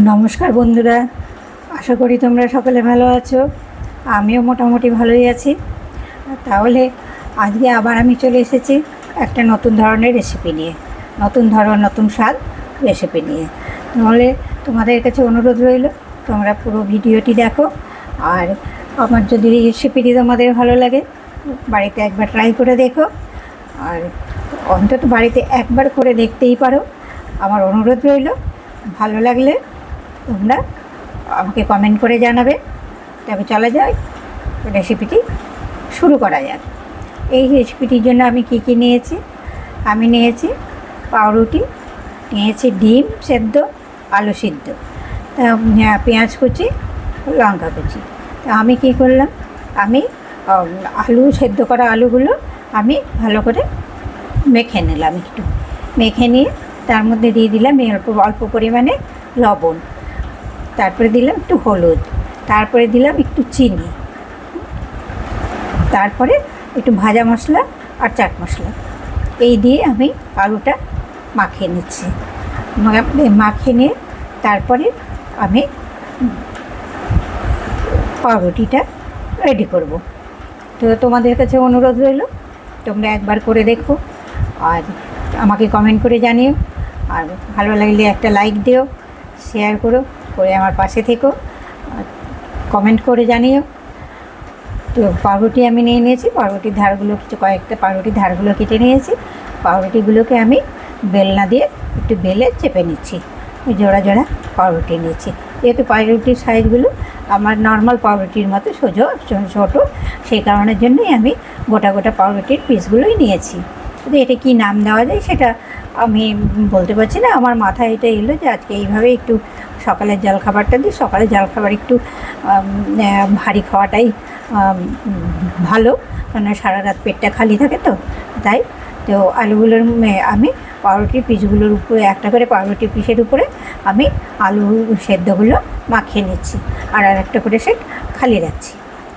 নমস্কার বন্ধুরা, আশা করি তোমরা সকলে ভালো আছো। আমিও মোটামুটি ভালোই আছি। তাহলে আজকে আবার আমি চলে এসেছি একটা নতুন ধরনের রেসিপি নিয়ে, নতুন ধরন নতুন স্বাদ রেসিপি নিয়ে। তাহলে তোমাদের কাছে অনুরোধ রইল, তোমরা পুরো ভিডিওটি দেখো। আর আমার যদি রেসিপিটি তোমাদের ভালো লাগে, বাড়িতে একবার ট্রাই করে দেখো। আর অন্তত বাড়িতে একবার করে দেখতেই পারো, আমার অনুরোধ রইল। ভালো লাগলে তোমরা আমাকে কমেন্ট করে জানাবে। তবে চলা যায়, রেসিপিটি শুরু করা যাক। এই রেসিপিটির জন্য আমি কী কী নিয়েছি? আমি নিয়েছি পাউরুটি, নিয়েছি ডিম সেদ্ধ, আলু সিদ্ধ, তা পেঁয়াজ কুচি, লঙ্কা কুচি। তা আমি কী করলাম, আমি আলু সেদ্ধ করা আলুগুলো আমি ভালো করে মেখে নিলাম। একটু মেখে নিয়ে তার মধ্যে দিয়ে দিলাম অল্প পরিমাণে লবণ, তারপরে দিলাম একটু হলুদ, তারপরে দিলাম একটু চিনি, তারপরে একটু ভাজা মশলা আর চাট মশলা। এই দিয়ে আমি আলুটা মাখিয়ে নিচ্ছি। মাখিয়ে নিয়ে তারপরে আমি পাউরুটিটা রেডি করব। তো তোমাদের কাছে অনুরোধ রইল, তোমরা একবার করে দেখো আর আমাকে কমেন্ট করে জানিও। আর ভালো লাগলে একটা লাইক দিও, শেয়ার করে আমার পাশে থেকো, কমেন্ট করে জানিও। তো পাউরুটি আমি নিয়ে নিয়েছি, পাউরুটির ধারগুলো কয়েকটা পাউরুটির ধারগুলো কেটে নিয়েছি। পাউরুটিগুলোকে আমি বেলনা দিয়ে একটু বেলে চেপে নিচ্ছি। জোড়া জোড়া পাউরুটি নিচ্ছি, যেহেতু পাউরুটির সাইজগুলো আমার নর্মাল পাউরুটির মতো সোজো ছোটো, সেই কারণের জন্যই আমি গোটা গোটা পাউরুটির পিসগুলোই নিয়েছি। কিন্তু এটা কী নাম দেওয়া যায় সেটা আমি বলতে পারছি না। আমার মাথায় এটা এলো যে আজকে এইভাবে একটু সকালের জলখাবারটা দিই। সকালের জলখাবার একটু ভারী খাওয়াটাই ভালো, কারণ সারা রাত পেটটা খালি থাকে। তাই তো আলুগুলোর আমি পাউরুটির পিসগুলোর উপরে একটা করে পাউরুটির পিসের উপরে আমি আলু সেদ্ধগুলো মাখিয়ে নিচ্ছি, আর একটা করে সেট খালি রাখছি।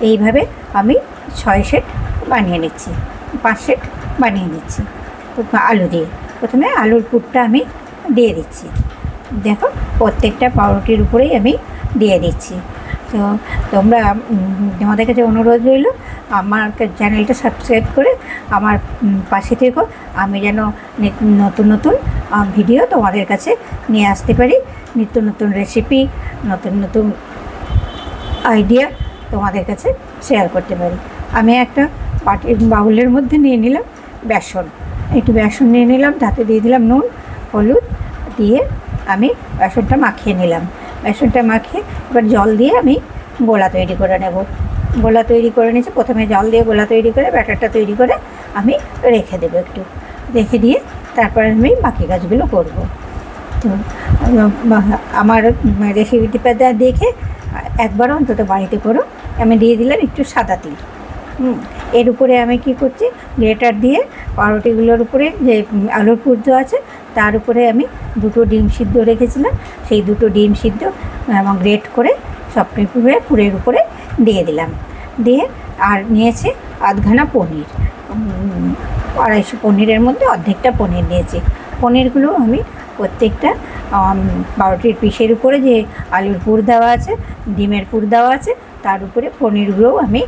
এইভাবে আমি 6 সেট বানিয়ে নিচ্ছি, 5 সেট বানিয়ে নিচ্ছি আলু দিয়ে। প্রথমে আলুর পুরটা আমি দিয়ে দিচ্ছি। দেখো, প্রত্যেকটা পাউরুটির উপরেই আমি দিয়ে দিচ্ছি। তো তোমরা, তোমাদের কাছে অনুরোধ রইল, আমার চ্যানেলটা সাবস্ক্রাইব করে আমার পাশে থেকো। আমি যেন নতুন নতুন ভিডিও তোমাদের কাছে নিয়ে আসতে পারি, নিত্য নতুন রেসিপি, নতুন নতুন আইডিয়া তোমাদের কাছে শেয়ার করতে পারি। আমি একটা বাউলের মধ্যে নিয়ে নিলাম বেসন, একটু বেসন নিয়ে নিলাম, তাতে দিয়ে দিলাম নুন, হলুদ দিয়ে আমি বেসনটা মাখিয়ে নিলাম। বেসনটা মাখিয়ে এবার জল দিয়ে আমি গোলা তৈরি করে নেব। গোলা তৈরি করে নিয়েছি। প্রথমে জল দিয়ে গোলা তৈরি করে ব্যাটারটা তৈরি করে আমি রেখে দেবো। একটু রেখে দিয়ে তারপরে আমি বাকি কাজগুলো করব। তো আমার রেসিপিটা দেখে একবার অন্তত বাড়িতে করো। আমি দিয়ে দিলাম একটু সাদা তিল। এর উপরে আমি কি করছি, গ্রেটার দিয়ে পাউরুটিগুলোর উপরে যে আলুর পুর দেওয়া আছে তার উপরে আমি 2টো ডিম সিদ্ধ রেখেছিলাম, সেই 2টো ডিম সিদ্ধ এবং গ্রেট করে সব পুরের উপরে দিয়ে দিলাম। দিয়ে আর নিয়েছি আধখানা পনির, 250 পনিরের মধ্যে অর্ধেকটা পনির নিয়েছি। পনিরগুলো আমি প্রত্যেকটা পাউরুটির পিসের উপরে যে আলুর পুর দেওয়া আছে, ডিমের পুর দেওয়া আছে, তার উপরে পনিরগুলোও আমি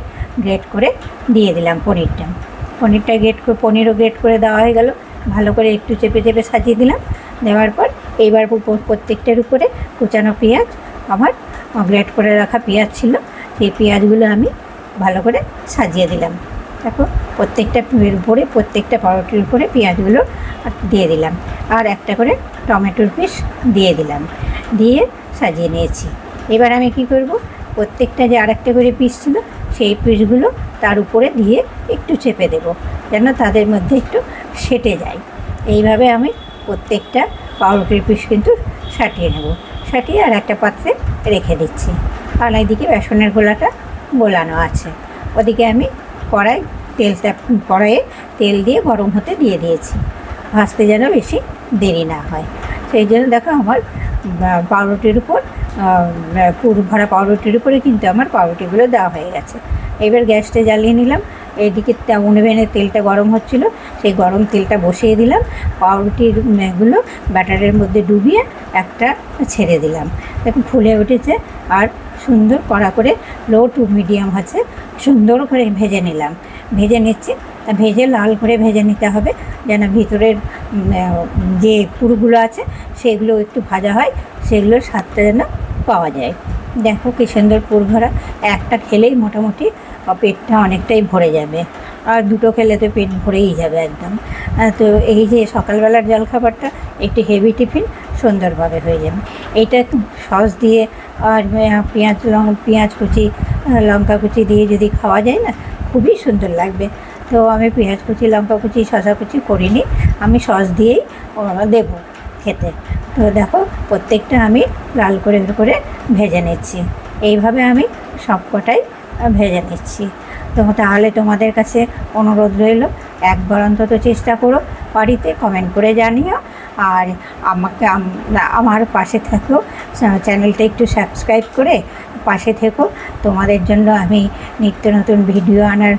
গ্রেট করে দিয়ে দিলাম। পনিরটা পনিরও গ্রেট করে দেওয়া হয়ে গেল। ভালো করে একটু চেপে চেপে সাজিয়ে দিলাম। দেওয়ার পর এইবার প্রত্যেকটার উপরে কুচানো পেঁয়াজ, আমার গ্রেট করে রাখা পেঁয়াজ ছিল, সেই পেঁয়াজগুলো আমি ভালো করে সাজিয়ে দিলাম। দেখো, প্রত্যেকটা উপরে, প্রত্যেকটা পাউরুটির উপরে পেঁয়াজগুলো দিয়ে দিলাম। আর একটা করে টমেটোর পিস দিয়ে দিলাম, দিয়ে সাজিয়ে নিয়েছি। এবার আমি কি করব, প্রত্যেকটা যে আরেকটা করে পিস ছিল সেই পিসগুলো তার উপরে দিয়ে একটু চেপে দেব, যেন তাদের মধ্যে একটু সেটে যায়। এইভাবে আমি প্রত্যেকটা পাউরুটির পিস কিন্তু সাটিয়ে নেব। সাটিয়ে আর একটা পাত্রে রেখে দিচ্ছি। আর এইদিকে বেসনের গোলাটা গোলানো আছে। ওদিকে আমি কড়াইয়ে তেল দিয়ে গরম হতে দিয়ে দিয়েছি, ভাজতে যেন বেশি দেরি না হয়। সেই জন্য দেখো, আমার পাউরুটির উপর পুর ভরা পাউরুটির উপরে কিন্তু আমার পাউরুটিগুলো দেওয়া হয়ে গেছে। এবার গ্যাসটা জ্বালিয়ে নিলাম, এইদিকে ওভেনে তেলটা গরম হচ্ছিলো, সেই গরম তেলটা বসিয়ে দিলাম, পাউরুটিগুলো ব্যাটারের মধ্যে ডুবিয়ে একটা ছেড়ে দিলাম। দেখুন ফুলে উঠেছে, আর সুন্দর কড়া করে লো টু মিডিয়াম আছে সুন্দর করে ভেজে নিলাম। ভেজে নিচ্ছি, ভেজে লাল করে ভেজে নিতে হবে, যেন ভিতরের যে পুরগুলো আছে সেগুলো একটু ভাজা হয়, সেগুলোর স্বাদটা যেন পাওয়া যায়। দেখো কী সুন্দর পুর ভরা, একটা খেলেই মোটামুটি পেটটা অনেকটাই ভরে যাবে, আর দুটো খেলে তো পেট ভরেই যাবে একদম। তো এই যে সকালবেলার জলখাবারটা একটু হেভি টিফিন সুন্দরভাবে হয়ে যাবে। এইটা একটু সস দিয়ে আর পেঁয়াজ কুচি লঙ্কা কুচি দিয়ে যদি খাওয়া যায় না, খুবই সুন্দর লাগবে। তো আমি পেঁয়াজ কুচি লঙ্কা কুচি শসা কুচি করিনি, আমি সস দিয়েই দেবো খেতে। তো দেখো প্রত্যেকটা আমি লাল করে করে ভেজে নিচ্ছি, এইভাবে আমি সবকটাই ভেজে নিচ্ছি। তো তাহলে তোমাদের কাছে অনুরোধ রইল, একবার অন্তত চেষ্টা করো বাড়িতে, কমেন্ট করে জানিও, আর আমাকে আমার পাশে থেকো, চ্যানেলটা একটু সাবস্ক্রাইব করে পাশে থেকো। তোমাদের জন্য আমি নিত্য নতুন ভিডিও আনার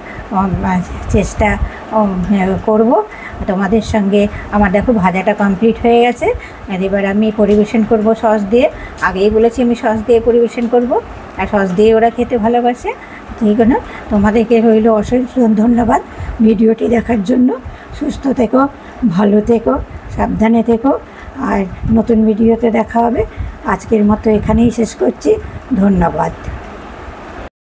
চেষ্টা করব। তোমাদের সঙ্গে আমার দেখো ভাজাটা কমপ্লিট হয়ে গেছে, এবার আমি পরিবেশন করব সস দিয়ে। আগেই বলেছি আমি সস দিয়ে পরিবেশন করব, আর সস দিয়ে ওরা খেতে ভালোবাসে। ঠিক না, তোমাদেরকে রইল অসংখ্য ধন্যবাদ ভিডিওটি দেখার জন্য। সুস্থ থেকো, ভালো থেকো, সাবধানে থেকো, আর নতুন ভিডিওতে দেখা হবে। আজকের মতো এখানেই শেষ করছি, ধন্যবাদ।